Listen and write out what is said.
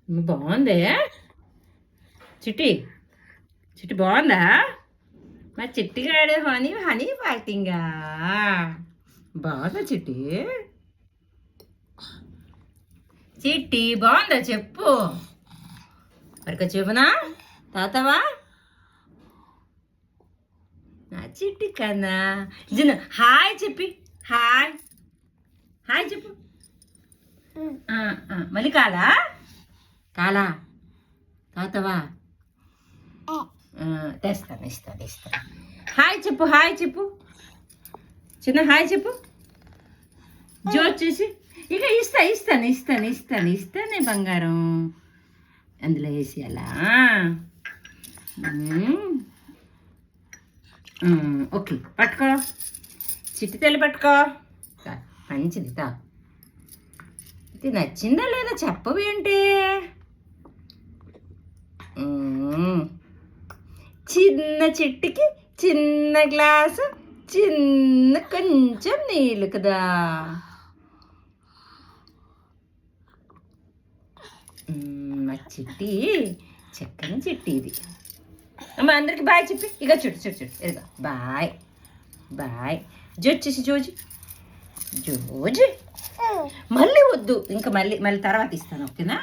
బాగుందే చిట్టి. చిట్టి బాగుందా? మా చిట్టిగాడు హనీ హనీ పాటింగా బాగుందా చిట్టి? చిట్టి బాగుందా చెప్పు. మరిక చెప్పునా తాతవా నా చిట్టి కన్నా జన హాయ్ చెప్పి హాయ్ హాయ్ చెప్పు. మళ్ళీ కాలా కాలా తాతవా తెస్తాను ఇస్తాను. హాయ్ చెప్పు హాయ్ చెప్పు చిన్న హాయ్ చెప్పు. జో వచ్చేసి ఇక ఇస్తాను బంగారం అందులో వేసి అలా. ఓకే పట్టుకో చిట్టి తెల్లి పట్టుకో. మంచిది తా. ఇది నచ్చిందా లేదా చెప్పవేంటి? చిన్న చిట్టికి చిన్న గ్లాసు చిన్న కొంచెం నీళ్ళు కదా. మా చిట్టి చక్కని చిట్టి ఇది. అమ్మ అందరికి బాయ్ చెప్పి ఇక చుట్టు ఇదిగో బాయ్ బాయ్. జోచేసి జోజి మళ్ళీ వద్దు ఇంకా మళ్ళీ తర్వాత ఇస్తాను ఓకేనా.